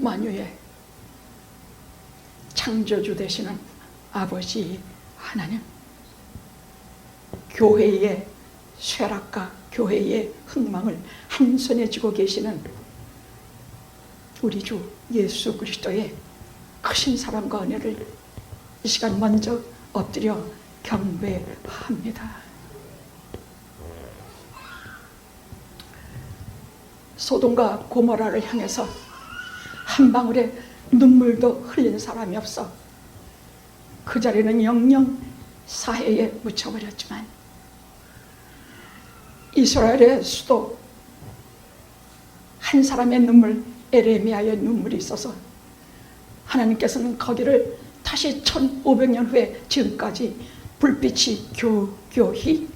만유의 창조주 되시는 아버지 하나님, 교회의 쇠락과 교회의 흥망을 한 손에 쥐고 계시는 우리 주 예수 그리스도의 크신 사랑과 은혜를 이 시간 먼저 엎드려 경배합니다. 소돔과 고모라를 향해서 한 방울의 눈물도 흘린 사람이 없어 그 자리는 영영 사해에 묻혀버렸지만, 이스라엘의 수도 한 사람의 눈물, 에레미야의 눈물이 있어서 하나님께서는 거기를 다시 1500년 후에 지금까지 불빛이 교교히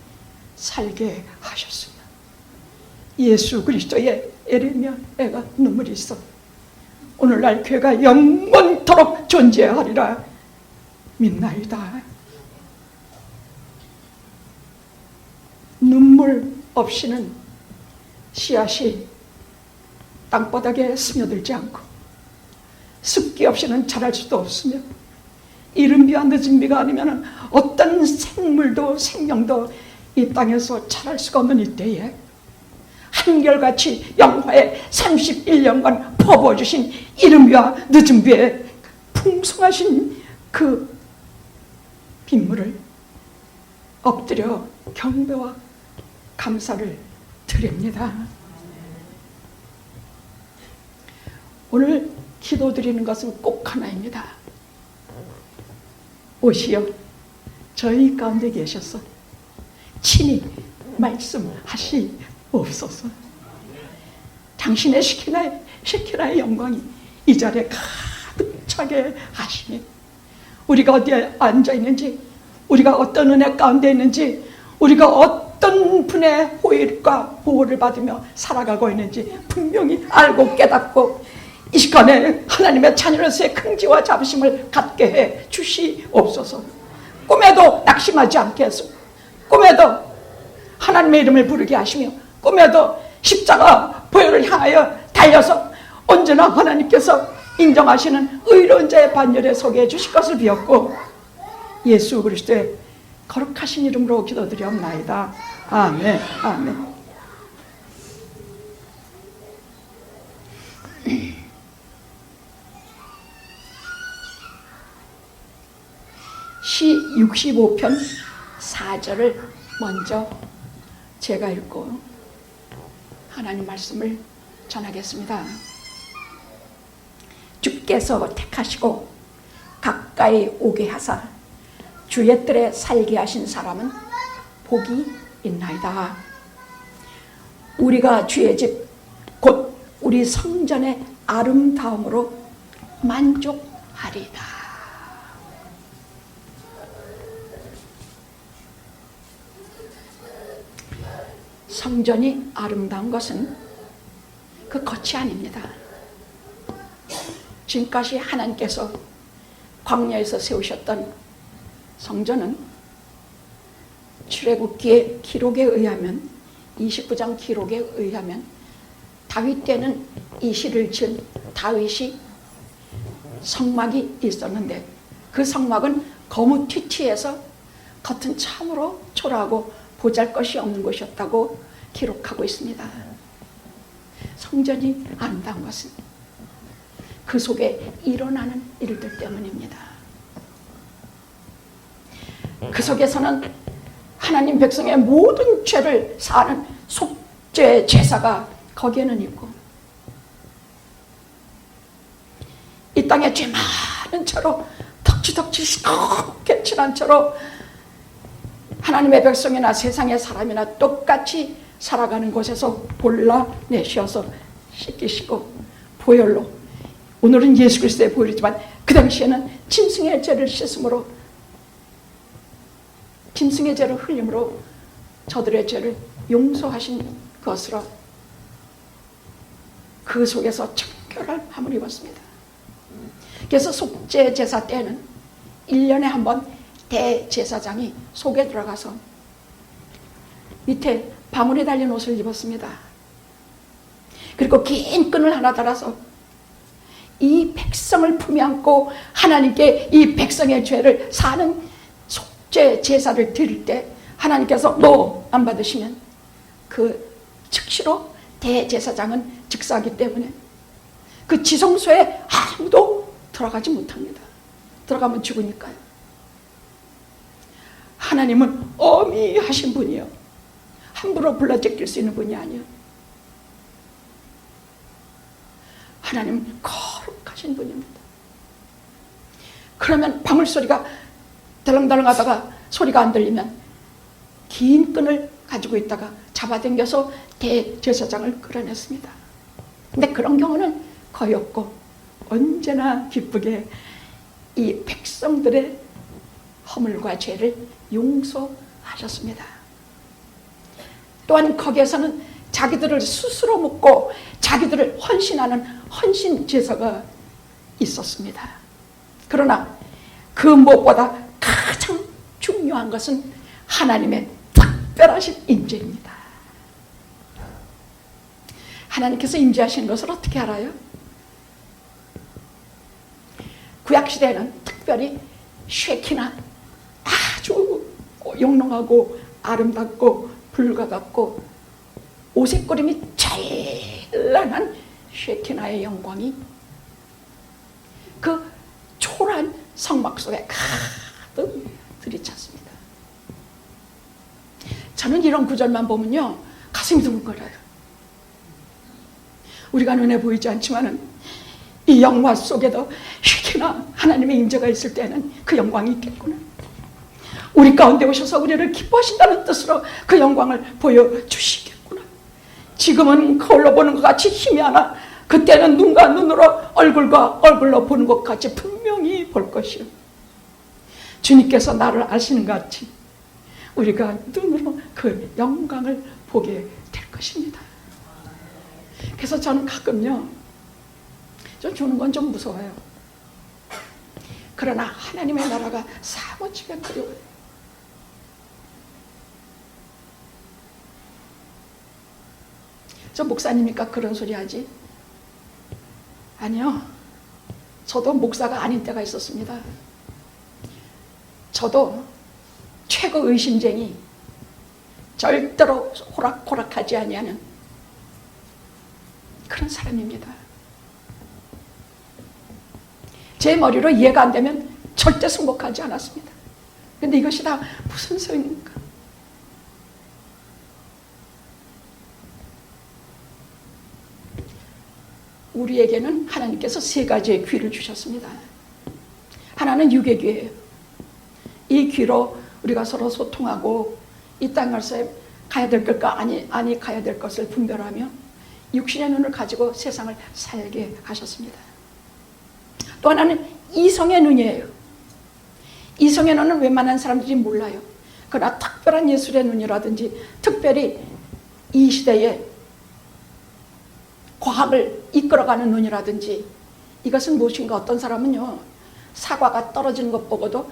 살게 하셨습니다. 예수 그리스도의 에레미야가 눈물이 있어 오늘날 교회가 영원토록 존재하리라 믿나이다. 눈물 없이는 씨앗이 땅바닥에 스며들지 않고 습기 없이는 자랄 수도 없으며, 이른 비와 늦은 비가 아니면 어떤 생물도 생명도 이 땅에서 자랄 수가 없는 이때에 한결같이 영화에 31년간 퍼부어주신 이른 비와 늦은 비에 풍성하신 그 빗물을 엎드려 경배와 감사를 드립니다. 오늘 기도드리는 것은 꼭 하나입니다. 오시어 저희 가운데 계셔서 친히 말씀하시옵소서. 당신의 시키나의 영광이 이 자리에 가득 차게 하시니, 우리가 어디에 앉아 있는지, 우리가 어떤 은혜 가운데 있는지, 우리가 어떤 분의 호의과 보호를 받으며 살아가고 있는지 분명히 알고 깨닫고 이 시간에 하나님의 자녀로서의 긍지와 자부심을 갖게 해 주시옵소서. 꿈에도 낙심하지 않게 해서, 꿈에도 하나님의 이름을 부르게 하시며, 꿈에도 십자가 보혈을 향하여 달려서 언제나 하나님께서 인정하시는 의로운 자의 반열에 서게 해주실 것을 비었고, 예수 그리스도의 거룩하신 이름으로 기도드리옵나이다. 아멘. 아멘. 시 65편 4절을 먼저 제가 읽고 하나님 말씀을 전하겠습니다. 주께서 택하시고 가까이 오게 하사 주의 뜰에 살게 하신 사람은 복이 있나이다. 우리가 주의 집 곧 우리 성전의 아름다움으로 만족하리다. 성전이 아름다운 것은 그 겉이 아닙니다. 지금까지 하나님께서 광야에서 세우셨던 성전은 출애굽기의 기록에 의하면, 29장 기록에 의하면 다윗 때는 이 시를 지은 다윗이 성막이 있었는데, 그 성막은 거무튀튀해서 겉은 참으로 초라하고 보잘것이 없는 것이었다고 기록하고 있습니다. 성전이 아름다운 것은 그 속에 일어나는 일들 때문입니다. 그 속에서는 하나님 백성의 모든 죄를 사하는 속죄 제사가 거기에는 있고, 이 땅에 죄 많은 채로 덕지덕지 시커멓게 칠한 채로 하나님의 백성이나 세상의 사람이나 똑같이 살아가는 곳에서 골라내셔서 씻기시고, 보혈로, 오늘은 예수 그리스도의 보혈이지만 그 당시에는 짐승의 죄를 씻음으로, 짐승의 죄를 흘림으로 저들의 죄를 용서하신 것으로 그 속에서 청결할 함을 입었습니다. 그래서 속죄 제사 때는 1년에 한 번 대제사장이 속에 들어가서 밑에 바물에 달린 옷을 입었습니다. 그리고 긴 끈을 하나 달아서 이 백성을 품에 안고 하나님께 이 백성의 죄를 사는 속죄 제사를 드릴 때 하나님께서 너 안 받으시면 그 즉시로 대제사장은 즉사하기 때문에 그 지성소에 아무도 들어가지 못합니다. 들어가면 죽으니까요. 하나님은 어미하신 분이요, 함부로 불러 제낄 수 있는 분이 아니요, 하나님은 거룩하신 분입니다. 그러면 방울소리가 덜렁덜렁 하다가 소리가 안 들리면 긴 끈을 가지고 있다가 잡아당겨서 대제사장을 끌어냈습니다. 근데 그런 경우는 거의 없고 언제나 기쁘게 이 백성들의 허물과 죄를 용서하셨습니다. 또한 거기에서는 자기들을 스스로 묻고 자기들을 헌신하는 헌신 제사가 있었습니다. 그러나 그 무엇보다 가장 중요한 것은 하나님의 특별하신 임재입니다. 하나님께서 임재하시는 것을 어떻게 알아요? 구약시대에는 특별히 쉐키나 아주 영롱하고 아름답고 불과 같고 오색거림이 찬란한 쉐키나의 영광이 그 초라한 성막 속에 가득 들이찼습니다. 저는 이런 구절만 보면요 가슴이 두근거려요. 우리가 눈에 보이지 않지만은 이 영화 속에도 쉐키나 하나님의 임재가 있을 때는 그 영광이 있겠구나. 우리 가운데 오셔서 우리를 기뻐하신다는 뜻으로 그 영광을 보여주시겠구나. 지금은 거울로 보는 것 같이 희미하나 그때는 눈과 눈으로 얼굴과 얼굴로 보는 것 같이 분명히 볼 것이요, 주님께서 나를 아시는 것 같이 우리가 눈으로 그 영광을 보게 될 것입니다. 그래서 저는 가끔요, 좀 주는 건 좀 무서워요. 그러나 하나님의 나라가 사무치게 그리워요. 저 목사님이니까 그런 소리 하지? 아니요. 저도 목사가 아닌 때가 있었습니다. 저도 최고 의심쟁이, 절대로 호락호락하지 아니하는 그런 사람입니다. 제 머리로 이해가 안 되면 절대 승복하지 않았습니다. 그런데 이것이 다 무슨 소용입니까? 우리에게는 하나님께서 세 가지의 귀를 주셨습니다. 하나는 육의 귀예요. 이 귀로 우리가 서로 소통하고 이 땅에서 가야 될 것과 아니 가야 될 것을 분별하며 육신의 눈을 가지고 세상을 살게 하셨습니다. 또 하나는 이성의 눈이에요. 이성의 눈은 웬만한 사람들이 몰라요. 그러나 특별한 예술의 눈이라든지 특별히 이 시대에 과학을 이끌어가는 눈이라든지, 이것은 무엇인가, 어떤 사람은요 사과가 떨어지는 것 보고도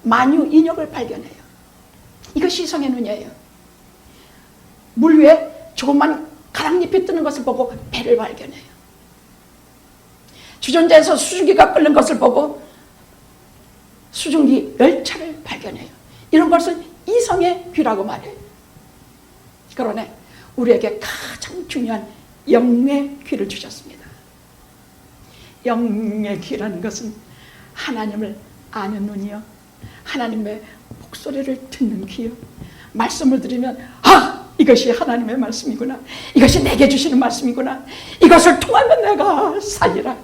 만유 인역을 발견해요. 이것이 이성의 눈이에요. 물 위에 조그만 가랑잎이 뜨는 것을 보고 배를 발견해요. 주전자에서 수증기가 끓는 것을 보고 수증기 열차를 발견해요. 이런 것을 이성의 귀라고 말해요. 그러네 우리에게 가장 중요한 영의 귀를 주셨습니다. 영의 귀라는 것은 하나님을 아는 눈이요, 하나님의 목소리를 듣는 귀요, 말씀을 들으면 이것이 하나님의 말씀이구나, 이것이 내게 주시는 말씀이구나, 이것을 통하면 내가 살리라.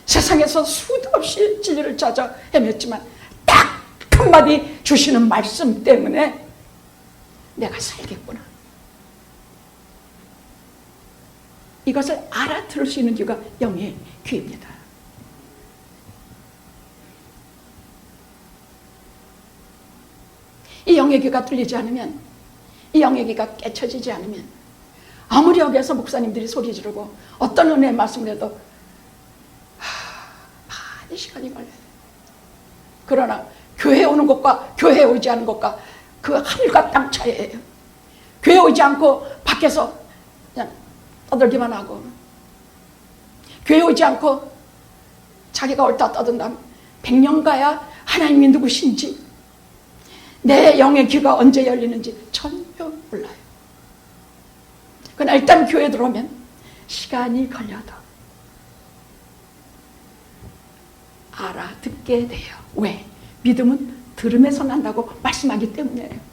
세상에서 수도 없이 진리를 찾아 헤맸지만 딱 한마디 주시는 말씀 때문에 내가 살겠구나. 이것을 알아들을 수 있는 귀가 영의 귀입니다. 이 영의 귀가 들리지 않으면, 이 영의 귀가 깨쳐지지 않으면 아무리 여기에서 목사님들이 소리 지르고 어떤 은혜의 말씀을 해도 많은 시간이 걸려요. 그러나 교회에 오는 것과 교회에 오지 않은 것과 그 하늘과 땅 차이예요. 교회에 오지 않고 밖에서 그냥 떠들기만 하고, 교회 오지 않고 자기가 옳다 떠든다면 100년 가야 하나님이 누구신지, 내 영의 귀가 언제 열리는지 전혀 몰라요. 그러나 일단 교회 들어오면 시간이 걸려도 알아듣게 돼요. 왜? 믿음은 들음에서 난다고 말씀하기 때문이에요.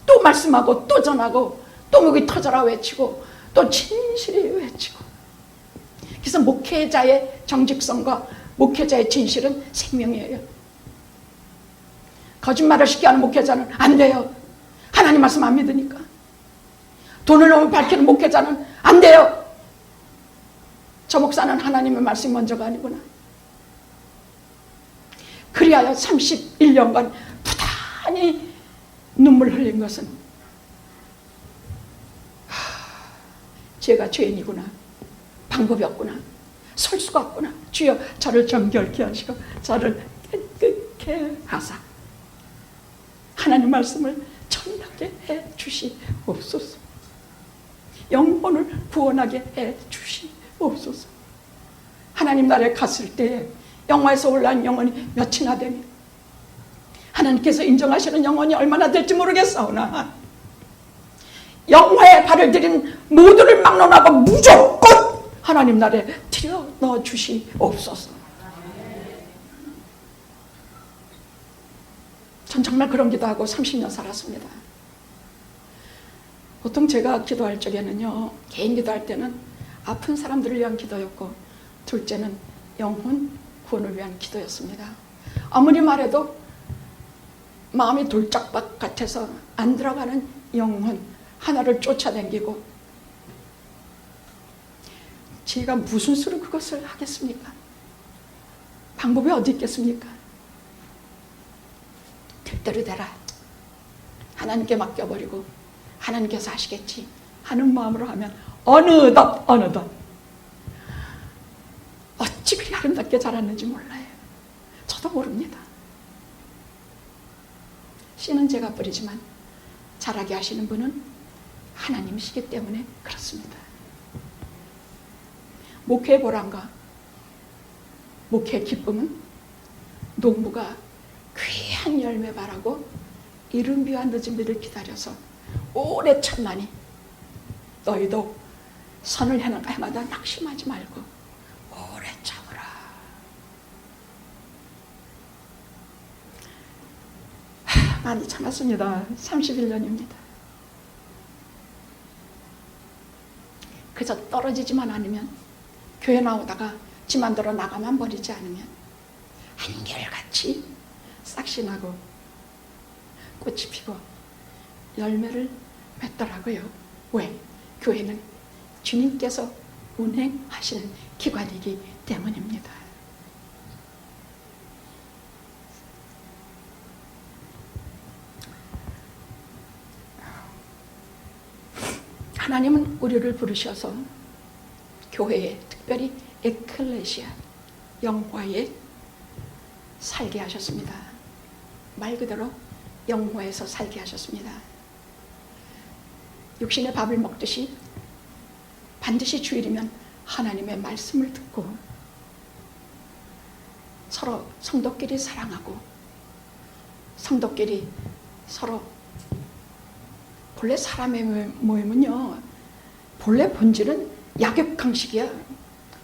또 말씀하고 또 전하고 또 목이 터져라 외치고 또 진실이 외치고. 그래서 목회자의 정직성과 목회자의 진실은 생명이에요. 거짓말을 쉽게 하는 목회자는 안 돼요. 하나님 말씀 안 믿으니까. 돈을 너무 밝히는 목회자는 안 돼요. 저 목사는 하나님의 말씀이 먼저가 아니구나. 그리하여 31년간 부단히 눈물 흘린 것은 제가 죄인이구나, 방법이 없구나, 설 수가 없구나. 주여 저를 정결케 하시고 저를 깨끗게 하사 하나님 말씀을 전하게 해 주시옵소서. 영혼을 구원하게 해 주시옵소서. 하나님 나라에 갔을 때에 영화에서 올라온 영혼이 몇이나 되며 하나님께서 인정하시는 영혼이 얼마나 될지 모르겠사오나 영화에 발을 들인 모두를 막론하고 무조건 하나님 나라에 들여 넣어 주시옵소서. 전 정말 그런 기도하고 30년 살았습니다. 보통 제가 기도할 적에는요, 개인 기도할 때는 아픈 사람들을 위한 기도였고, 둘째는 영혼 구원을 위한 기도였습니다. 아무리 말해도 마음이 돌짝밭 같아서 안 들어가는 영혼 하나를 쫓아다니고, 제가 무슨 수로 그것을 하겠습니까? 방법이 어디 있겠습니까? 될 대로 되라, 하나님께 맡겨버리고 하나님께서 하시겠지 하는 마음으로 하면 어느덧 어찌 그리 아름답게 자랐는지 몰라요. 저도 모릅니다. 씨는 제가 뿌리지만 자라게 하시는 분은 하나님이시기 때문에 그렇습니다. 목회의 보람과 목회의 기쁨은 농부가 귀한 열매 바라고 이른 비와 늦은 비를 기다려서 오래 참나니 너희도 선을 해나갈 해마다 낙심하지 말고 오래 참으라. 많이 참았습니다. 31년입니다. 그저 떨어지지만 않으면, 교회 나오다가 지 맘대로 나가만 버리지 않으면 한결같이 싹이 나고 꽃이 피고 열매를 맺더라고요. 왜? 교회는 주님께서 운행하시는 기관이기 때문입니다. 하나님은 우리를 부르셔서 교회에, 특별히 에클레시아, 영화에 살게 하셨습니다. 말 그대로 영화에서 살게 하셨습니다. 육신의 밥을 먹듯이 반드시 주일이면 하나님의 말씀을 듣고 서로 성도끼리 사랑하고 성도끼리 서로, 본래 사람의 모임은요, 본래 본질은 약육강식이야.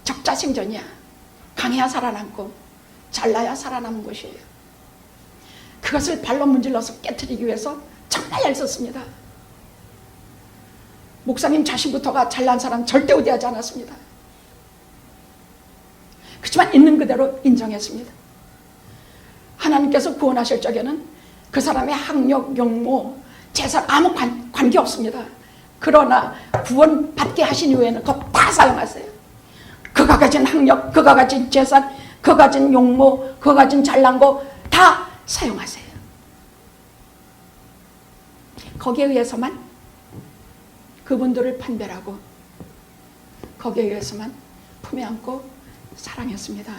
적자생존이야. 강해야 살아남고 잘나야 살아남은 것이에요. 그것을 발로 문질러서 깨트리기 위해서 정말 애썼습니다. 목사님 자신부터가 잘난 사람 절대 우대하지 않았습니다. 그렇지만 있는 그대로 인정했습니다. 하나님께서 구원하실 적에는 그 사람의 학력, 용모, 재산 아무 관계 없습니다. 그러나 구원받게 하신 이후에는 그거 다 사용하세요. 그가 가진 학력, 그가 가진 재산, 그가 가진 용모, 그가 가진 잘난 거 다 사용하세요. 거기에 의해서만 그분들을 판별하고 거기에 의해서만 품에 안고 사랑했습니다.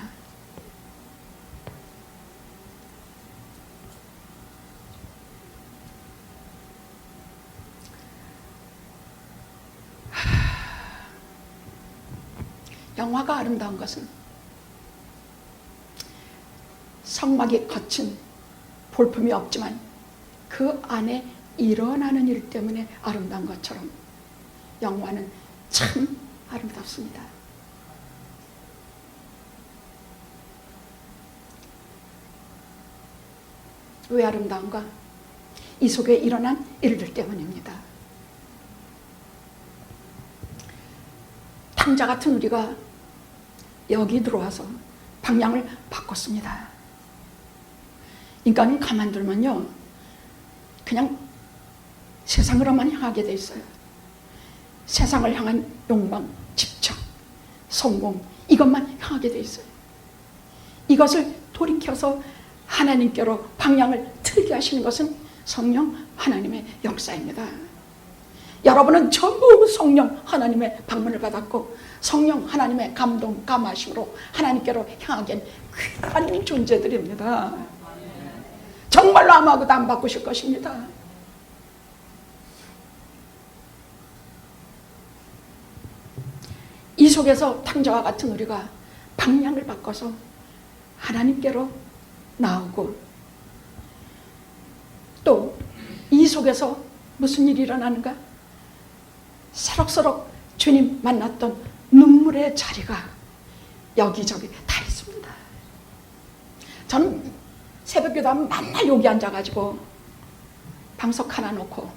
영화가 아름다운 것은 성막이 거친 볼품이 없지만 그 안에 일어나는 일 때문에 아름다운 것처럼 영화는 참 아름답습니다. 왜 아름다운가? 이 속에 일어난 일들 때문입니다. 탕자 같은 우리가 여기 들어와서 방향을 바꿨습니다. 인간은 가만두면요 그냥 세상으로만 향하게 돼 있어요. 세상을 향한 욕망, 집착, 성공 이것만 향하게 돼 있어요. 이것을 돌이켜서 하나님께로 방향을 틀게 하시는 것은 성령 하나님의 역사입니다. 여러분은 전부 성령 하나님의 방문을 받았고 성령 하나님의 감동, 감화심으로 하나님께로 향하게 귀한 존재들입니다. 정말로 아무하고도 안 바꾸실 것입니다. 이 속에서 탕자와 같은 우리가 방향을 바꿔서 하나님께로 나오고 또 이 속에서 무슨 일이 일어나는가? 새록새록 주님 만났던 눈물의 자리가 여기저기 다 있습니다. 저는 새벽기도 하면 맨날 여기 앉아가지고 방석 하나 놓고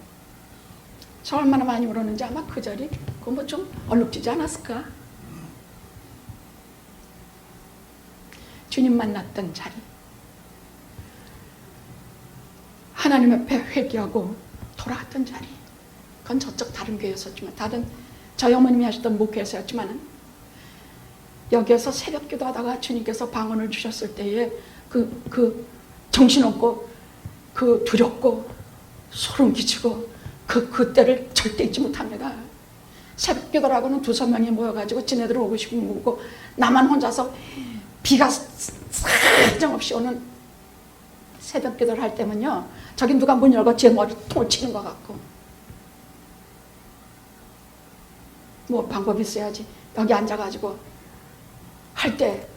저 얼마나 많이 울었는지 아마 그 자리 그거 뭐 좀 얼룩지지 않았을까? 주님 만났던 자리, 하나님 앞에 회개하고 돌아왔던 자리, 그건 저쪽 다른 교회였었지만 다른 저희 어머님이 하셨던 목회에서였지만 여기에서 새벽기도 하다가 주님께서 방언을 주셨을 때에 그 정신없고 그 두렵고 소름 끼치고 그때를 절대 잊지 못합니다. 새벽기도라고는 두세 명이 모여가지고 지네들 오고 싶은 거고 나만 혼자서 비가 사정없이 오는 새벽기도를 할 때면요 저기 누가 문 열고 제 머리통을 치는 것 같고 뭐 방법이 있어야지 여기 앉아가지고 할 때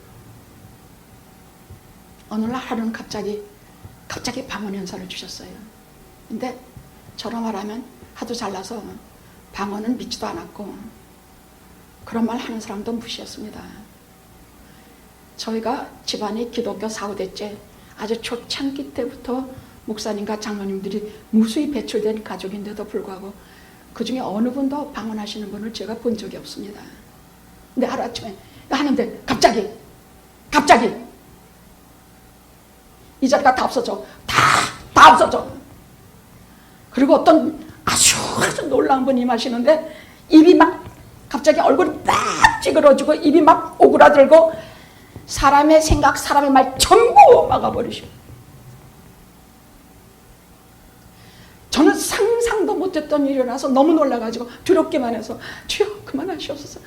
어느 날 하루는 갑자기 방언 연설을 주셨어요. 근데 저런 말하면 하도 잘나서 방언은 믿지도 않았고 그런 말 하는 사람도 무시했습니다. 저희가 집안이 기독교 4, 5대째 아주 초창기 때부터 목사님과 장로님들이 무수히 배출된 가족인데도 불구하고 그 중에 어느 분도 방언하시는 분을 제가 본 적이 없습니다. 근데 하루아침에 하는데 갑자기 이 자리가 다 없어져. 다 없어져. 그리고 어떤 아주 놀라운 분이 임하시는데 입이 막 갑자기 얼굴이 딱 찌그러지고 입이 막 오그라들고 사람의 생각, 사람의 말 전부 막아버리시고 저는 상상도 못했던 일이라서 너무 놀라가지고 두렵기만 해서 주여 그만하시옵소서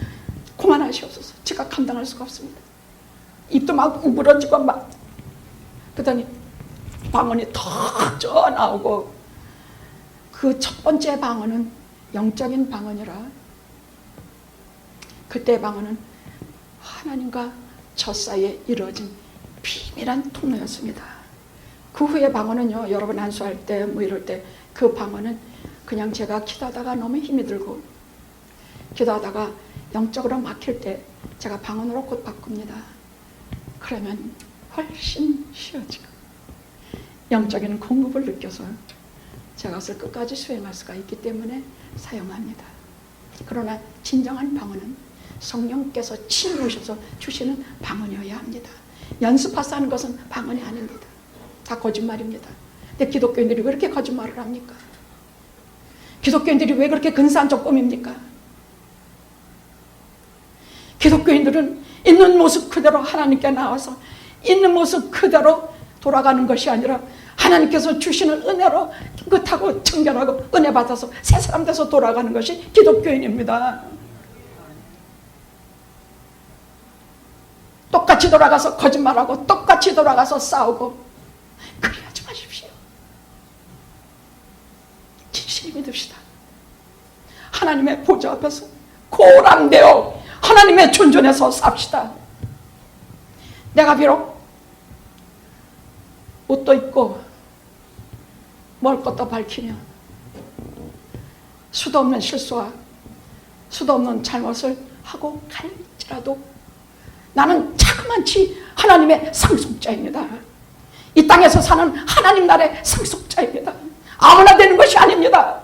그만하시옵소서 제가 감당할 수가 없습니다. 입도 막 우그러지고 막 그러더니 방언이 턱 쪄 나오고 그 첫 번째 방언은 영적인 방언이라 그때 방언은 하나님과 저 사이에 이루어진 비밀한 통로였습니다. 그 후에 방언은요 여러분 안수할 때 뭐 이럴 때 그 방언은 그냥 제가 기도하다가 너무 힘이 들고 기도하다가 영적으로 막힐 때 제가 방언으로 곧 바꿉니다. 그러면 훨씬 쉬워지고 영적인 공급을 느껴서 제가 그것을 끝까지 수행할 수가 있기 때문에 사용합니다. 그러나 진정한 방언은 성령께서 친히 오셔서 주시는 방언이어야 합니다. 연습해서 하는 것은 방언이 아닙니다. 다 거짓말입니다. 근데 기독교인들이 왜 그렇게 거짓말을 합니까? 기독교인들이 왜 그렇게 근사한 조건입니까? 기독교인들은 있는 모습 그대로 하나님께 나와서 있는 모습 그대로 돌아가는 것이 아니라 하나님께서 주시는 은혜로 깨끗하고 청결하고 은혜 받아서 새 사람 돼서 돌아가는 것이 기독교인입니다. 똑같이 돌아가서 거짓말하고 똑같이 돌아가서 싸우고 그래하지 마십시오. 진실히 믿읍시다. 하나님의 보좌 앞에서 고람되어 하나님의 존전에서 삽시다. 내가 비록 옷도 입고 먹을 것도 밝히며 수도 없는 실수와 수도 없는 잘못을 하고 갈지라도 나는 자그만치 하나님의 상속자입니다. 이 땅에서 사는 하나님 나라의 상속자입니다. 아무나 되는 것이 아닙니다.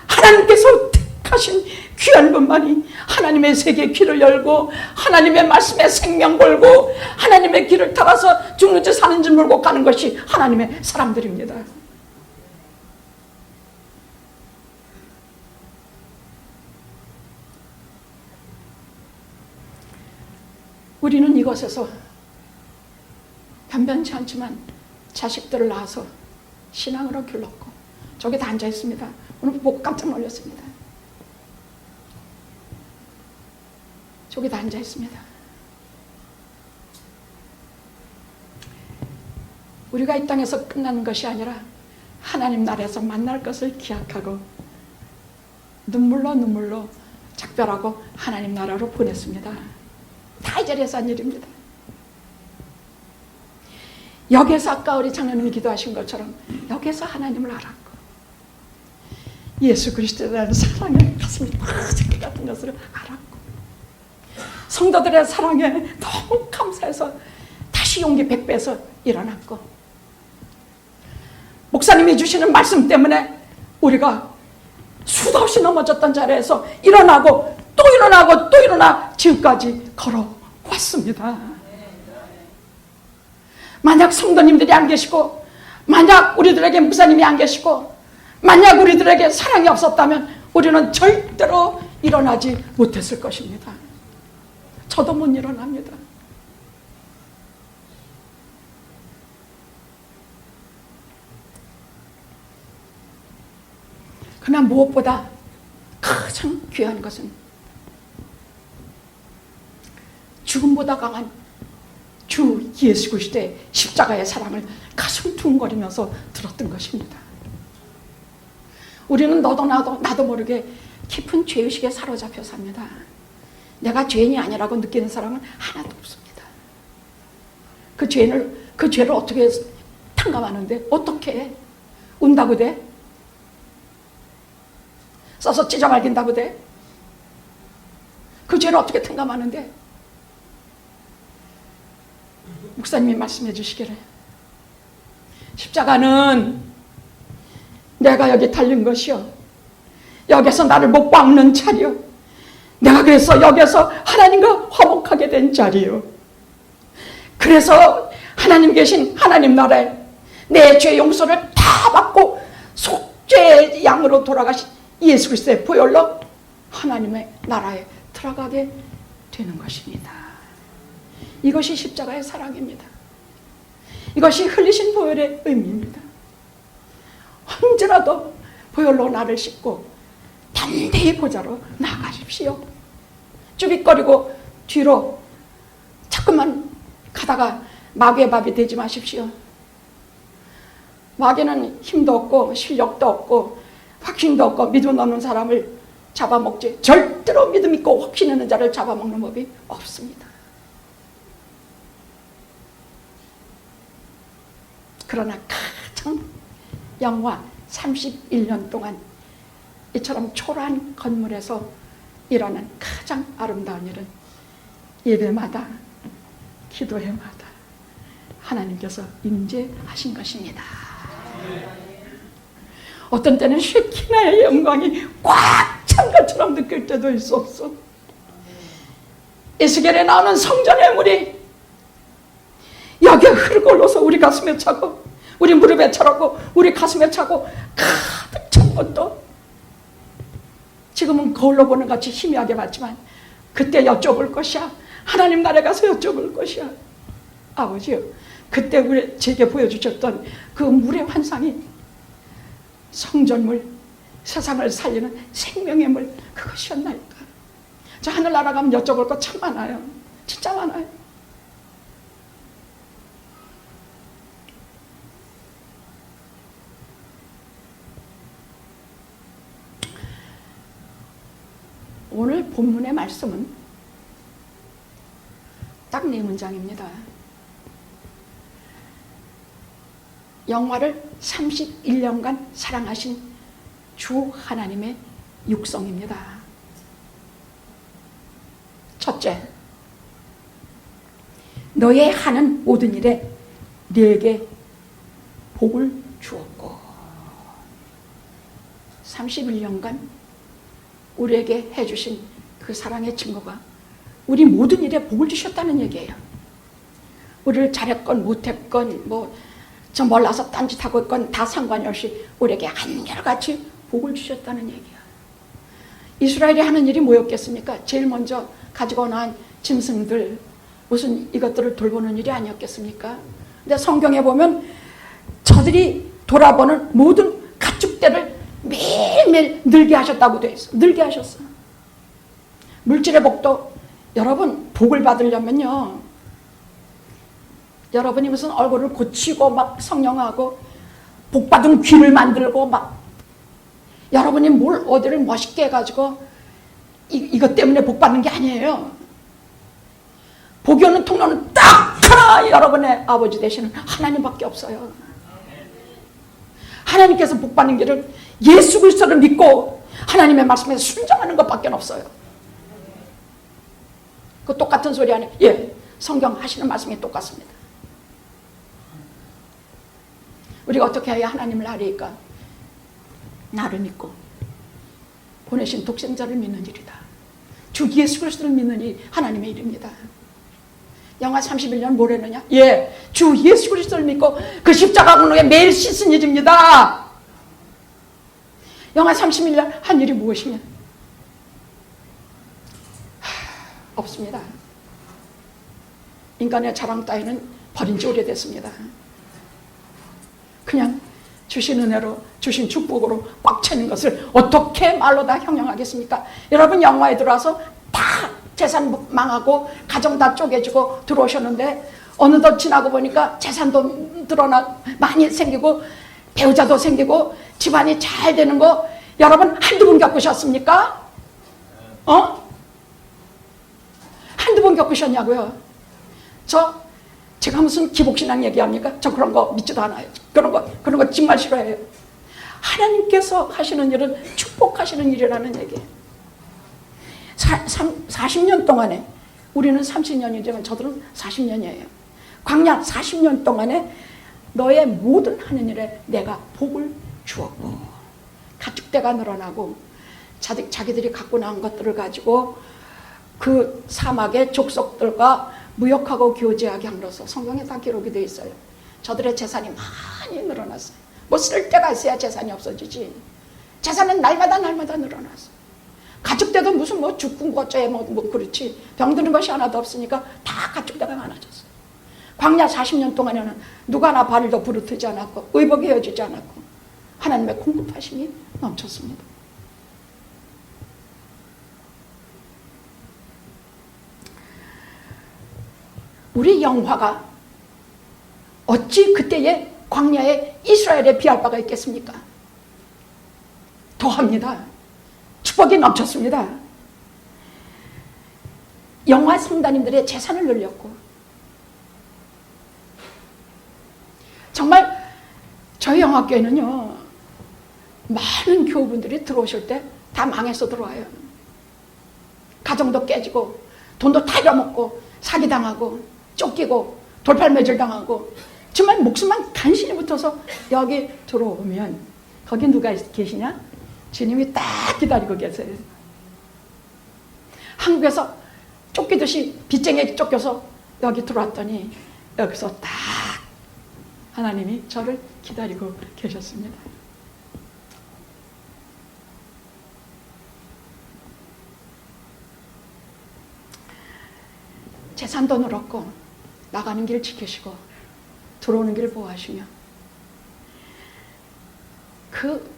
하나님께서 택하신 귀한 분만이 하나님의 세계의 길을 열고 하나님의 말씀에 생명 걸고 하나님의 길을 따라서 죽는지 사는지 물고 가는 것이 하나님의 사람들입니다. 우리는 이곳에서 변변치 않지만 자식들을 낳아서 신앙으로 길렀고 저기 다 앉아 있습니다. 오늘 보고 깜짝 놀랐습니다. 저기 다 앉아 있습니다. 우리가 이 땅에서 끝나는 것이 아니라 하나님 나라에서 만날 것을 기약하고 눈물로 작별하고 하나님 나라로 보냈습니다. 다 이 자리에서 한 일입니다. 여기에서 아까 우리 장로님이 기도하신 것처럼 여기에서 하나님을 알았고 예수 그리스도에 대한 사랑의 가슴이 터지게 같은 것을 알았고 성도들의 사랑에 너무 감사해서 다시 용기 100배에서 일어났고 목사님이 주시는 말씀 때문에 우리가 수도 없이 넘어졌던 자리에서 일어나고 또 일어나고 또 일어나 지금까지 걸어왔습니다. 만약 성도님들이 안 계시고 만약 우리들에게 목사님이 안 계시고 만약 우리들에게 사랑이 없었다면 우리는 절대로 일어나지 못했을 것입니다. 저도 못 일어납니다. 그러나 무엇보다 가장 귀한 것은 죽음보다 강한 주 예수 그리스도의 십자가의 사랑을 가슴 둥거리면서 들었던 것입니다. 우리는 너도 나도 모르게 깊은 죄의식에 사로잡혀 삽니다. 내가 죄인이 아니라고 느끼는 사람은 하나도 없습니다. 그 죄를 어떻게 탕감하는데 어떻게 해? 운다고 돼? 써서 찢어 말긴다고 돼? 그 죄를 어떻게 탕감하는데? 목사님이 말씀해 주시기를 십자가는 내가 여기 달린 것이요 여기서 나를 못 박는 자리요 내가 그래서 여기서 하나님과 화목하게 된 자리요 그래서 하나님 계신 하나님 나라에 내 죄 용서를 다 받고 속죄의 양으로 돌아가신 예수 그리스도의 보혈로 하나님의 나라에 들어가게 되는 것입니다. 이것이 십자가의 사랑입니다. 이것이 흘리신 보혈의 의미입니다. 언제라도 보혈로 나를 씻고 담대히 보좌로 나아가십시오. 쭈빗거리고 뒤로 자꾸만 가다가 마귀의 밥이 되지 마십시오. 마귀는 힘도 없고 실력도 없고 확신도 없고 믿음 없는 사람을 잡아먹지 절대로 믿음 있고 확신 있는 자를 잡아먹는 법이 없습니다. 그러나 가장 영화 31년 동안 이처럼 초라한 건물에서 일어난 가장 아름다운 일은 예배마다 기도회마다 하나님께서 임재하신 것입니다. 어떤 때는 쉐키나의 영광이 꽉 찬 것처럼 느낄 때도 있었어. 에스겔에 나오는 성전의 물이 여기에 흐르고 흘러서 우리 가슴에 차고 우리 무릎에 차고 우리 가슴에 차고 가득 찬 것도 지금은 거울로 보는 같이 희미하게 봤지만 그때 여쭤볼 것이야. 하나님 나라에 가서 여쭤볼 것이야. 아버지요, 그때 제게 보여주셨던 그 물의 환상이 성전물, 세상을 살리는 생명의 물, 그것이었나이까. 저 하늘나라 가면 여쭤볼 거 참 많아요. 진짜 많아요. 오늘 본문의 말씀은 딱 4문장입니다. 영화를 31년간 사랑하신 주 하나님의 육성입니다. 첫째, 너의 하는 모든 일에 네게 복을 주었고, 31년간 우리에게 해주신 그 사랑의 증거가 우리 모든 일에 복을 주셨다는 얘기예요. 우리를 잘했건 못했건 저 몰라서 딴짓하고 있건 다 상관이 없이 우리에게 한결같이 복을 주셨다는 얘기야. 이스라엘이 하는 일이 뭐였겠습니까? 제일 먼저 가지고 난 짐승들, 무슨 이것들을 돌보는 일이 아니었겠습니까? 근데 성경에 보면 저들이 돌아보는 모든 가축대를 매일매일 늘게 하셨다고 돼 있어. 늘게 하셨어. 물질의 복도, 여러분 복을 받으려면요, 여러분이 무슨 얼굴을 고치고 막 성령하고 복받은 귀를 만들고 막 여러분이 뭘 어디를 멋있게 해가지고 이것 때문에 복받는 게 아니에요. 복이 오는 통로는 딱 하나, 여러분의 아버지 되시는 하나님밖에 없어요. 하나님께서 복받는 길을 예수 그리스도를 믿고 하나님의 말씀에 순종하는 것밖에 없어요. 그 똑같은 소리 아니에요. 예, 성경 하시는 말씀이 똑같습니다. 우리가 어떻게 해야 하나님을 알리까? 나를 믿고 보내신 독생자를 믿는 일이다. 주 예수 그리스도를 믿는 이 하나님의 일입니다. 영하 31년 뭘 했느냐? 예, 주 예수 그리스도를 믿고 그 십자가 공로에 매일 씻은 일입니다. 영하 31년 한 일이 무엇이냐? 없습니다. 인간의 자랑 따위는 버린 지 오래됐습니다. 그냥 주신 은혜로, 주신 축복으로 꽉 차는 것을 어떻게 말로 다 형용하겠습니까? 여러분, 영화에 들어와서 다 재산 망하고 가정 다 쪼개지고 들어오셨는데 어느덧 지나고 보니까 재산도 많이 생기고 배우자도 생기고 집안이 잘 되는 거 여러분 한두 번 겪으셨습니까? 한두 번 겪으셨냐고요? 제가 무슨 기복신앙 얘기합니까? 저 그런 거 믿지도 않아요. 그런 거 정말 싫어해요. 하나님께서 하시는 일은 축복하시는 일이라는 얘기예요. 40년 동안에, 우리는 30년이지만 저들은 40년이에요. 광야 40년 동안에 너의 모든 하는 일에 내가 복을 주었고, 가축대가 늘어나고 자기들이 갖고 나온 것들을 가지고 그 사막의 족속들과 무역하고 교제하게 함으로써, 성경에 다 기록이 되어 있어요. 저들의 재산이 많이 늘어났어요. 뭐 쓸 데가 있어야 재산이 없어지지. 재산은 날마다 늘어났어요. 가축대도 무슨 죽군 거쩌에 그렇지. 병드는 것이 하나도 없으니까 다 가축대가 많아졌어요. 광야 40년 동안에는 누가 하나 발도 부르트지 않았고 의복이 헤어지지 않았고 하나님의 공급하심이 넘쳤습니다. 우리 영화가 어찌 그때의 광야의 이스라엘에 비할 바가 있겠습니까? 더합니다. 축복이 넘쳤습니다. 영화 성단님들의 재산을 늘렸고, 정말 저희 영화교회는요, 많은 교우분들이 들어오실 때 다 망해서 들어와요. 가정도 깨지고 돈도 다 잃어먹고 사기당하고 쫓기고 돌팔매질 당하고 정말 목숨만 간신히 붙어서 여기 들어오면 거기 누가 계시냐? 주님이 딱 기다리고 계세요. 한국에서 쫓기듯이 빚쟁이에 쫓겨서 여기 들어왔더니 여기서 딱 하나님이 저를 기다리고 계셨습니다. 재산도 늘었고 나가는 길 지키시고 들어오는 길 보호하시며 그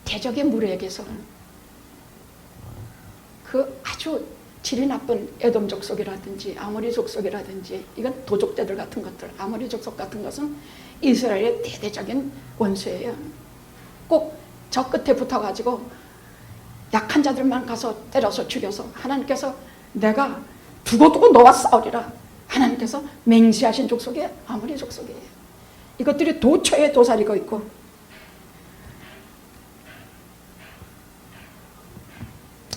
대적의 무리에게서는 그 아주 질이 나쁜 에돔 족속이라든지 아모리 족속이라든지 이건 도적대들 같은 것들, 아모리 족속 같은 것은 이스라엘의 대대적인 원수예요. 꼭 저 끝에 붙어가지고 약한 자들만 가서 때려서 죽여서 하나님께서 내가 두고두고 너와 싸우리라 하나님께서 맹세하신 족속이 아모리 족속이에요. 이것들이 도처에 도사리고 있고,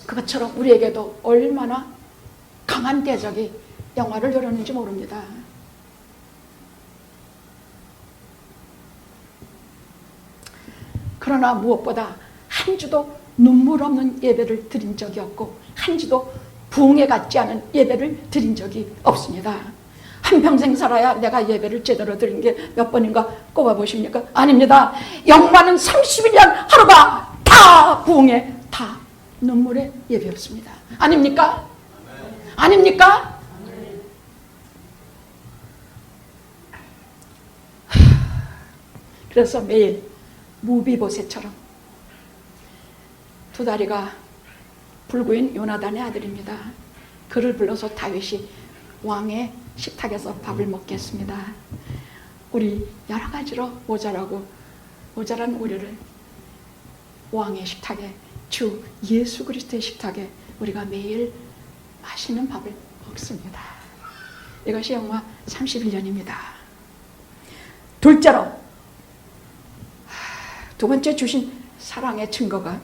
그것처럼 우리에게도 얼마나 강한 대적이 영화를 열었는지 모릅니다. 그러나 무엇보다 한 주도 눈물 없는 예배를 드린 적이 없고, 한 주도 부흥회 같지 않은 예배를 드린 적이 없습니다. 한평생 살아야 내가 예배를 제대로 드린 게 몇 번인가 꼽아보십니까? 아닙니다. 영화는 31년 하루가 다 부흥회, 다 눈물의 예배였습니다. 아닙니까? 아닙니까? 그래서 매일 무비보셋처럼, 두 다리가 불구인 요나단의 아들입니다. 그를 불러서 다윗이 왕의 식탁에서 밥을 먹게 했습니다. 우리 여러 가지로 모자란 우리를 왕의 식탁에, 주 예수 그리스도의 식탁에 우리가 매일 맛있는 밥을 먹습니다. 이것이 영화 31년입니다. 둘째로, 두 번째 주신 사랑의 증거가,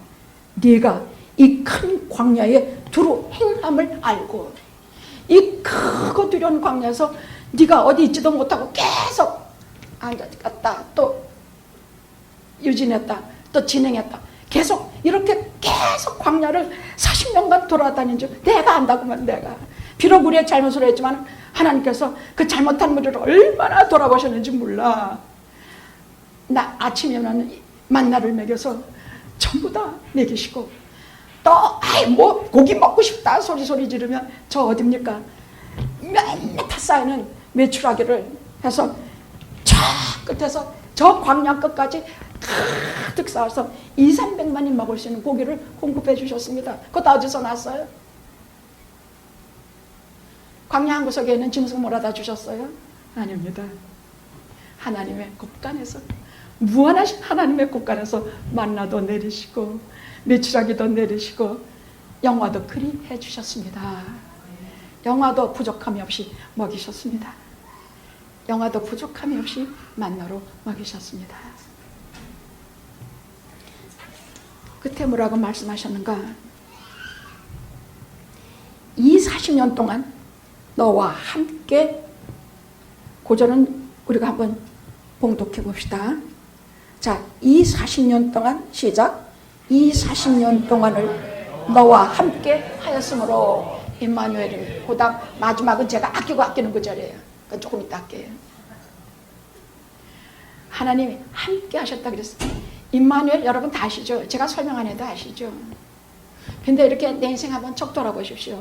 네가 이 큰 광야에 두루 행함을 알고, 이 크고 두려운 광야에서 네가 어디 있지도 못하고 계속 앉았다 또 유진했다 또 진행했다, 계속 이렇게 계속 광야를 40년간 돌아다닌 줄 내가 안다고만. 내가 비록 우리의 잘못을 했지만 하나님께서 그 잘못한 우리를 얼마나 돌아보셨는지 몰라. 나 아침에는 만나를 먹여서 전부 다 먹이시고, 또 뭐 고기 먹고 싶다 소리 지르면 저 어딥니까? 맨날 쌓이는 메추라기를 해서 저 끝에서 저 광야 끝까지 가득 쌓아서 200~300만이 먹을 수 있는 고기를 공급해 주셨습니다. 그거 다 어디서 났어요? 광야 한 구석에 있는 짐승 몰아다 주셨어요? 아닙니다. 하나님의 곳간에서, 무한하신 하나님의 곳간에서 만나도 내리시고 메추라기도 내리시고 영화도 그리 해주셨습니다. 영화도 부족함이 없이 먹이셨습니다. 영화도 부족함이 없이 만나로 먹이셨습니다. 끝에 뭐라고 말씀하셨는가? 이 40년 동안 너와 함께, 고전은 우리가 한번 봉독해 봅시다. 자, 이 40년 동안, 시작. 이 40년 동안을 너와 함께 하였으므로, 임마누엘입니다. 그 다음 마지막은 제가 아끼는 구절이에요. 그러니까 조금 이따 할게요. 하나님이 함께 하셨다 그랬어요. 임마누엘 여러분 다 아시죠? 제가 설명 안 해도 아시죠? 근데 이렇게 내 인생 한번 쭉 돌아보십시오.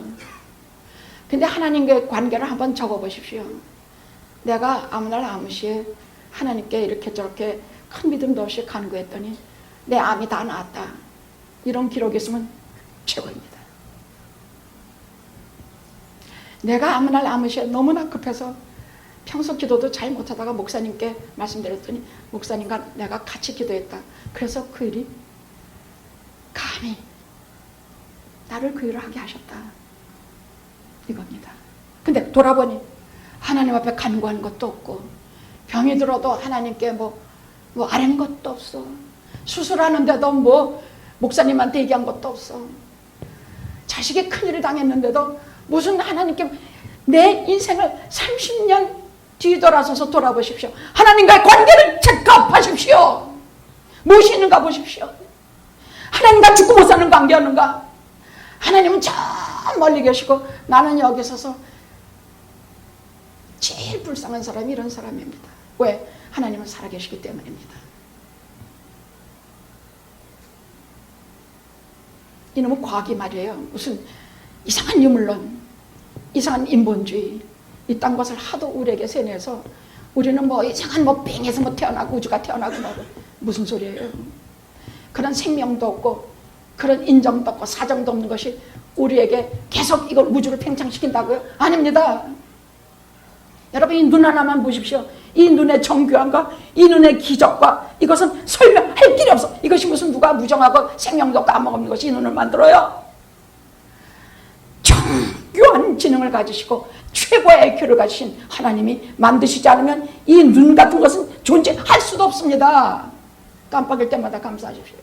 근데 하나님과의 관계를 한번 적어보십시오. 내가 아무 날 아무 시에 하나님께 이렇게 저렇게 큰 믿음도 없이 간구했더니 내 암이 다 나았다. 이런 기록이 있으면 최고입니다. 내가 아무 날 아무 시에 너무나 급해서 평소 기도도 잘 못하다가 목사님께 말씀드렸더니 목사님과 내가 같이 기도했다. 그래서 그 일이 감히 나를 그 일을 하게 하셨다. 이겁니다. 근데 돌아보니 하나님 앞에 간구한 것도 없고, 병이 들어도 하나님께 뭐 아랜 것도 없어. 수술하는데도 뭐 목사님한테 얘기한 것도 없어. 자식이 큰일을 당했는데도 무슨 하나님께, 내 인생을 30년 뒤돌아서서 돌아보십시오. 하나님과의 관계를 체크업하십시오. 무엇이 있는가 보십시오. 하나님과 죽고 못 사는 관계였는가? 하나님은 저 멀리 계시고 나는 여기 서서 제일 불쌍한 사람이 이런 사람입니다. 왜? 하나님은 살아계시기 때문입니다. 이놈은 과학이 말이에요. 무슨 이상한 유물론, 이상한 인본주의, 이딴 것을 하도 우리에게 세뇌해서 우리는 뭐 이상한 뭐 빙에서 뭐 태어나고 우주가 태어나고 뭐 무슨 소리예요. 그런 생명도 없고 그런 인정도 없고 사정도 없는 것이 우리에게 계속 이걸 우주를 팽창시킨다고요? 아닙니다. 여러분 이 눈 하나만 보십시오. 이 눈의 정교함과 이 눈의 기적과 이것은 설명할 길이 없어. 이것이 무슨 누가 무정하고 생명도 없고 아무 없는 것이 이 눈을 만들어요. 정교한 그러한 지능을 가지시고 최고의 IQ를 가지신 하나님이 만드시지 않으면 이 눈 같은 것은 존재할 수도 없습니다. 깜빡일 때마다 감사하십시오.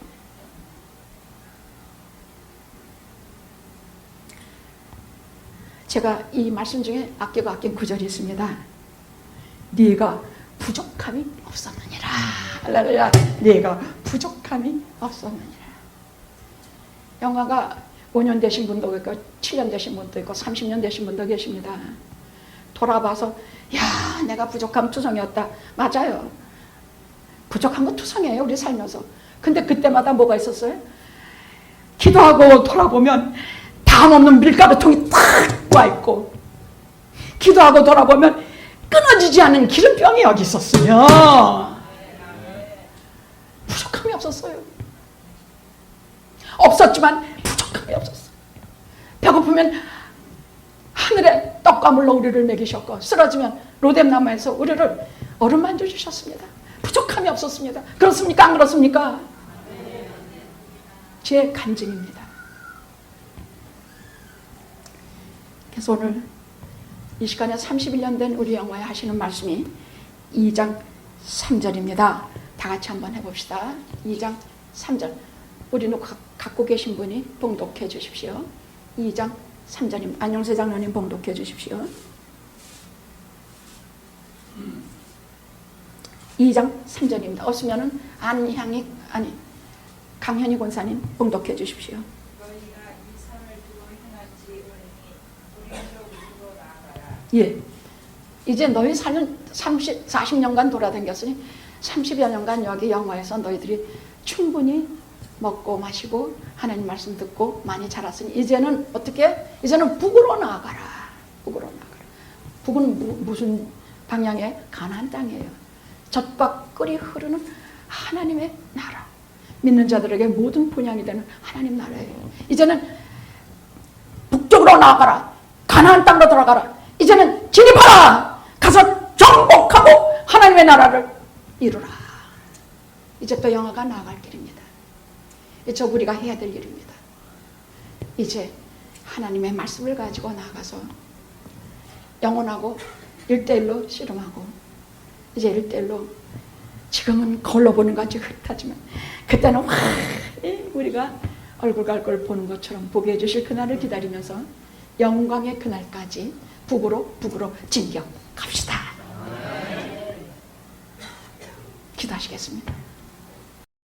제가 이 말씀 중에 아끼고 아낀 구절이 있습니다. 네가 부족함이 없었느니라. 할렐루야. 네가 부족함이 없었느니라. 영화가 5년 되신 분도 있고 7년 되신 분도 있고 30년 되신 분도 계십니다. 돌아봐서 야, 내가 부족함 투성이었다. 맞아요. 부족한 건 투성이에요, 우리 살면서. 근데 그때마다 뭐가 있었어요? 기도하고 돌아보면 담 없는 밀가루통이 딱 와 있고, 기도하고 돌아보면 끊어지지 않은 기름병이 여기 있었으며 부족함이 없었어요. 없었지만 부족함이 없었어요. 배고프면 하늘에 떡과 물로 우리를 먹이셨고, 쓰러지면 로뎀나무에서 우리를 어루만져 주셨습니다. 부족함이 없었습니다. 그렇습니까? 안 그렇습니까? 제 간증입니다. 그래서 오늘 이 시간에 31년 된 우리 영화에 하시는 말씀이 2장 3절입니다. 다 같이 한번 해봅시다. 2장 3절. 우리는 갖고 계신 분이 봉독해 주십시오. 2장 3절입니다. 안영세 장로님 봉독해 주십시오. 2장 3절입니다. 없으면은 강현희 권사님 봉독해 주십시오. 예. 이제 너희 사는 40년간 돌아다녔으니 30여 년간 여기 영화에서 너희들이 충분히 먹고 마시고 하나님 말씀 듣고 많이 자랐으니 이제는 어떻게? 이제는 북으로 나아가라. 북으로 나아가라. 북은 무슨 방향에? 가나안 땅이에요. 젖과 꿀이 흐르는 하나님의 나라. 믿는 자들에게 모든 본향이 되는 하나님 나라예요. 이제는 북쪽으로 나아가라. 가나안 땅으로 들어가라. 이제는 진입하라. 가서 정복하고 하나님의 나라를 이루라. 이제 또 영화가 나아갈 길입니다. 이제 우리가 해야 될 일입니다. 이제 하나님의 말씀을 가지고 나가서 영혼하고 1대1로 씨름하고, 이제 1대1로, 지금은 거울로 보는 것이 흐릿하지만 그때는 우리가 얼굴과 얼굴 보는 것처럼 보게 해주실 그날을 기다리면서 영광의 그날까지 북으로 진격 갑시다. 기도하시겠습니다.